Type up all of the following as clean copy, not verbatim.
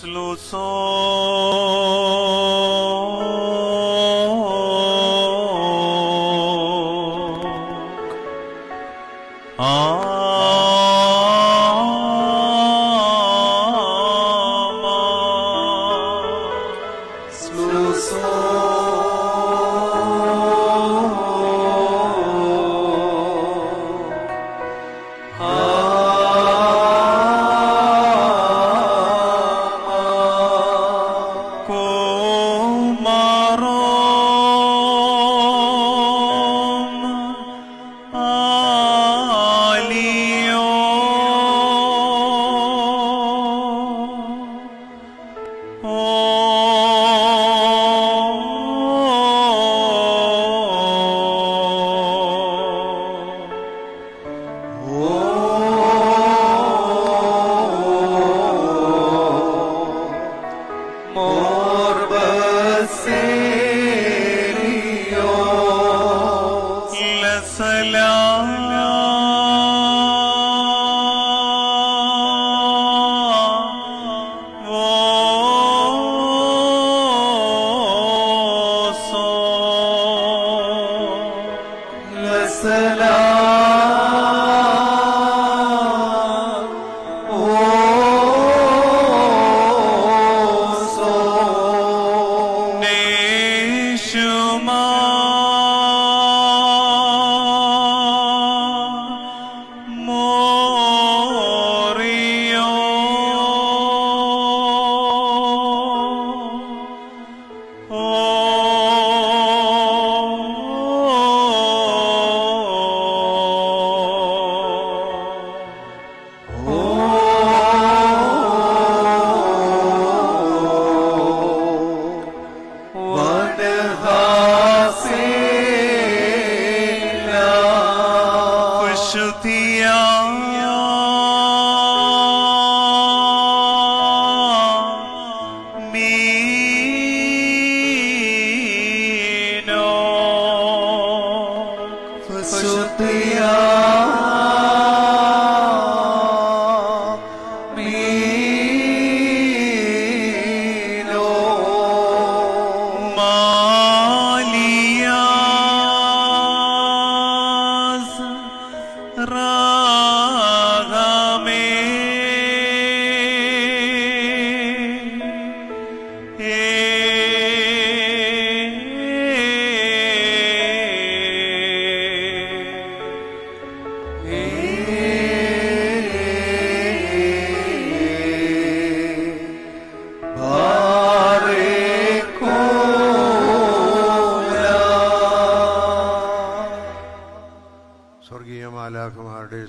Sluso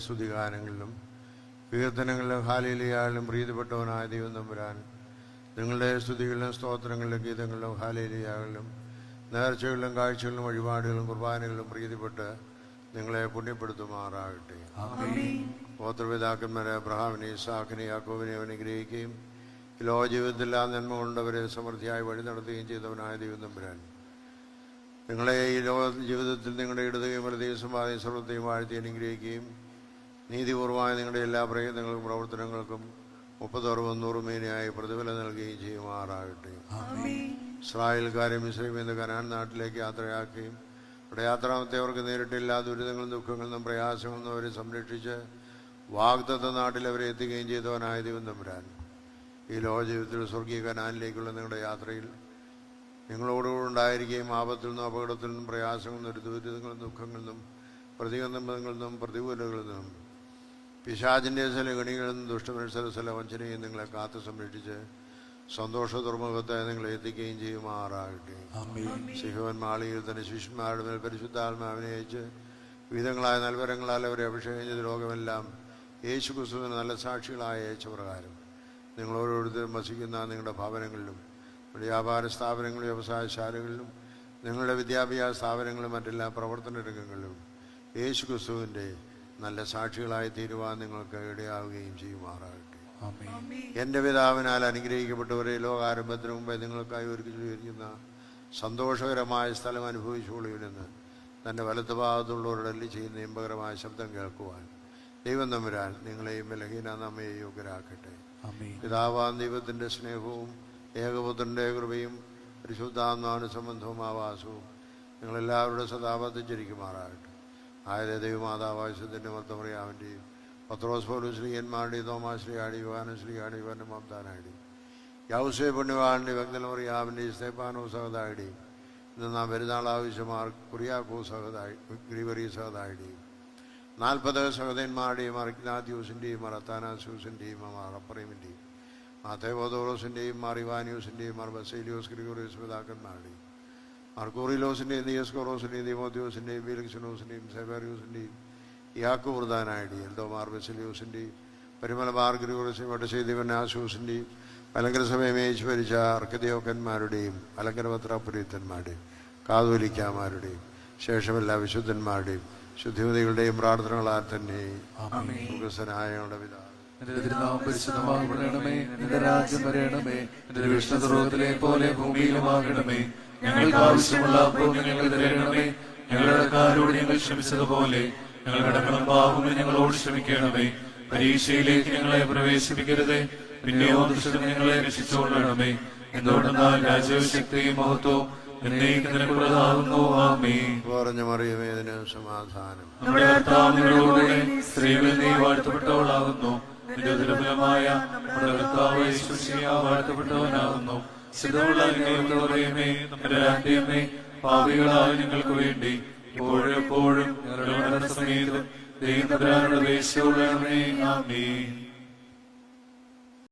സ്തുതിഗാനങ്ങളിലും കീർത്തനങ്ങളിലും ഹാലേലുയാകളിലും പ്രീതിപ്പെട്ടവനായ ദൈവം തമ്പുരാൻ, നിങ്ങളുടെ സ്തുതികളിലും സ്തോത്രങ്ങളിലും ഗീതങ്ങളിലും ഹാലേലുയാകളിലും നേർച്ചകളിലും കാഴ്ചകളിലും വഴിപാടുകളിലും കുർബാനകളിലും പ്രീതിപ്പെട്ട് നിങ്ങളെ പുണ്യപ്പെടുത്തുമാറാകട്ടെ. ഗോത്രപിതാക്കന്മാരെ അബ്രഹാമിനെ, ഇസ്ഹാക്കിനെ, യാക്കോബിനെ അനുഗ്രഹിക്കുകയും ലോക ജീവിതത്തിലെല്ലാം നന്മ കൊണ്ടവരെ സമൃദ്ധിയായി വഴി നടത്തുകയും ചെയ്തവനായ ദൈവം തമ്പുരാൻ, നിങ്ങളെ ഈ ലോക ജീവിതത്തിൽ നിങ്ങളുടെ ഇടതുകയും വലതുകയും സമ്പാദ്യം സർവത്തെയും വാഴ്ത്തി അനുഗ്രഹിക്കുകയും നീതിപൂർവമായ നിങ്ങളുടെ എല്ലാ പ്രയത്നങ്ങൾക്കും പ്രവർത്തനങ്ങൾക്കും 30-60-100 മേനിയായി പ്രതിഫലം നൽകുകയും ചെയ്യുമാറാകട്ടെ. ഇസ്രായേൽക്കാരെ മിസ്രയീമിൽ നിന്ന് കനാൻ നാട്ടിലേക്ക് യാത്രയാക്കുകയും അവിടെ യാത്രാമത്തെ അവർക്ക് നേരിട്ടില്ലാ ദുരിതങ്ങളും ദുഃഖങ്ങളും പ്രയാസങ്ങളും അവരെ സംരക്ഷിച്ച് വാഗ്ദത്ത നാട്ടിൽ അവരെ എത്തുകയും ചെയ്തവനായ ദൈവം തമ്പുരാൻ, ഈ ലോക ജീവിതത്തിൽ സ്വർഗീയ കനാനിലേക്കുള്ള നിങ്ങളുടെ യാത്രയിൽ നിങ്ങളോടുകൂടെ ഉണ്ടായിരിക്കുകയും ആപത്തിൽ നിന്നും അപകടത്തിൽ നിന്നും പ്രയാസങ്ങളിൽ നിന്നും ദുരിതങ്ങളിൽ നിന്നും ദുഃഖങ്ങളിൽ നിന്നും പ്രതിബന്ധങ്ങളിൽ നിന്നും പ്രതികൂലങ്ങളിൽ നിന്നും പിശാചിൻ്റെ ചില ഗണികളിൽ നിന്നും ദുഷ്ടമത്സര ചില വഞ്ചനയും നിങ്ങളെ കാത്തു സംരക്ഷിച്ച് സന്തോഷ തുറമുഖത്തെ നിങ്ങളെ എത്തിക്കുകയും ചെയ്യുമാറാകട്ടെ. സിഹോൻ മാളിയിൽ തന്നെ ശിഷ്യന്മാരുടെ മേൽ പരിശുദ്ധാത്മാവിനെ അയച്ച് വിവിധങ്ങളായ നൽവരങ്ങളാൽ അവരെ അഭിഷേകം ചെയ്ത ലോകമെല്ലാം യേശു ക്രിസ്തുവിന് നല്ല സാക്ഷികളായ അയച്ച പ്രകാരം നിങ്ങൾ ഓരോരുത്തരും വസിക്കുന്ന നിങ്ങളുടെ ഭവനങ്ങളിലും വ്യാപാര സ്ഥാപനങ്ങളിലും വ്യവസായശാലകളിലും നിങ്ങളുടെ വിദ്യാഭ്യാസ സ്ഥാപനങ്ങളിലും മറ്റെല്ലാ പ്രവർത്തന രംഗങ്ങളിലും യേശു ക്രിസ്തുവിൻ്റെ നല്ല സാക്ഷികളായി തീരുവാൻ നിങ്ങൾക്ക് ഇടയാവുകയും ചെയ്യുമാറാകട്ടെ. എൻ്റെ പിതാവിനാൽ അനുഗ്രഹിക്കപ്പെട്ടവരെ ലോകാരംഭത്തിന് മുമ്പേ നിങ്ങൾക്കായി ഒരുക്കിയിരിക്കുന്ന സന്തോഷകരമായ സ്ഥലം അനുഭവിച്ചുകൊള്ളുവിനെന്ന് തൻ്റെ വലത്ത് ഭാഗത്തുള്ളവരോടല്ലി ചെയ്യുന്ന ഇമ്പകരമായ ശബ്ദം കേൾക്കുവാൻ ദൈവം തമ്പുരാൻ നിങ്ങളെയും ബലഹീന നമ്മെ യോഗ്യരാക്കട്ടെ. പിതാവാം ദൈവത്തിൻ്റെ സ്നേഹവും ഏകപുത്രൻ്റെ കൃപയും പരിശുദ്ധാത്മാവിന് സംബന്ധവും ആവാസവും നിങ്ങളെല്ലാവരുടെ സദാബദ്ധിച്ചിരിക്കുമാറാകട്ടെ. ആയത് ദൈവമാതാവാശത്തിൻ്റെ മർത്തമറിയാവിൻ്റെയും പത്രോസ് പൗലോസ് ശ്രീയന്മാരുടെയും തോമാസ് ശ്രീയാടി യോഹാനൻ ശ്രീയാടി യോഹന്നാൻ മബ്ദാനായുടെയും യൗസേ പുണ്യവാളിൻ്റെ വക്തലമറിയാവിൻ്റെയും സ്തേഫാനോ സഹതായുടെയും ഇന്ന് നാം പെരുന്നാൾ ആവശ്യമാർ കുറിയാക്കോ സഹതായി ഗ്രിവറി സഹതായുടെയും 40 സഹോദരന്മാരുടെയും അർഗ്നാത്യൂസിൻ്റെയും മറത്താനാസൂസിൻ്റെയും അറപ്പറീമിൻ്റെയും മാത്തേവോദോറോസിൻ്റെയും മാറിവാനിയൂസിൻ്റെയും മാർ ബസേലിയോസ് ഗ്രിഗോറിയോസ് പിതാക്കന്മാരുടെയും മാർക്കോറിലോസിൻ്റെയും ദിയസ്കോറോസിൻ്റെയും ദിമോത്യോസിൻ്റെയും ഫീലിക്സിനോസിൻ്റെയും സെബാരിയൂസിൻ്റെയും യാക്കൂർദാനായുടെയും എൽദോമാർ ബസേലിയോസിൻ്റെയും പരിമലമാർ ഗ്രിഗോറിയോസിൻ്റെയും വടശ്ശേദിവനാസൂസിൻ്റെയും അലങ്കര സമയം ഭരിച്ച അർക്കദേവക്കന്മാരുടെയും അലങ്കരപത്രപുരീത്തന്മാരുടെയും കാതോലിക്കാമാരുടെയും ശേഷമെല്ലാ വിശുദ്ധന്മാരുടെയും ശുദ്ധിമതികളുടെയും പ്രാർത്ഥനകളാൽ തന്നെ ഞങ്ങളുടെ പിതാവേ, പരിശുദ്ധമാകണമേ, നിന്റെ രാജ്യം വരണമേ, നിന്റെ വിഷ്ണുലോകത്തിലെ പോലെ ഭൂമിയിലുമാകണമേ. ഞങ്ങൾക്ക് ആവശ്യമുള്ള അപ്പോൾ ഞങ്ങൾ തരണമേ. ഞങ്ങളുടെ കാരോട് ഞങ്ങൾ ക്ഷമിച്ചതുപോലെ ഞങ്ങളുടെ കടങ്ങളും പാപങ്ങളും ഞങ്ങളോട് ക്ഷമിക്കണമേ. പരീക്ഷയിലേക്ക് ഞങ്ങളെ പ്രവേശിപ്പിക്കരുതേ, പിന്നെയോ ദുഷ്ടൻ ഞങ്ങളെ രക്ഷിച്ചുകൊള്ളണമേ. എന്തുകൊണ്ടെന്നാൽ രാജ്യവും ശക്തിയും മഹത്വവും എന്നേക്കും നിനക്കുള്ളതാകുന്നു. ആമേൻ. പറഞ്ഞ മറിയമേതിന് സമാധാനം. നമ്മുടെ കർത്താവ് നിങ്ങളോടുകൂടെ സ്ത്രീകളിൽ നീ വാഴ്ത്തപ്പെട്ടവളാകുന്നു. നിന്റെ ദുർബലമായ നമ്മുടെ കർത്താവ് യേശുമിശിഹാ വാഴ്ത്തപ്പെട്ടവനാകുന്നു. ശുദ്ധമുള്ള പറയുമേ, നമ്മുടെ രാജ്യമേ, പാപികളായ ഞങ്ങൾക്ക് വേണ്ടി ഇപ്പോഴും എപ്പോഴും ഞങ്ങളുടെ മരണസമയത്തും ദൈവം തമ്പുരാനോട് അപേക്ഷിച്ചുകൊള്ളണമേ. ആമേൻ.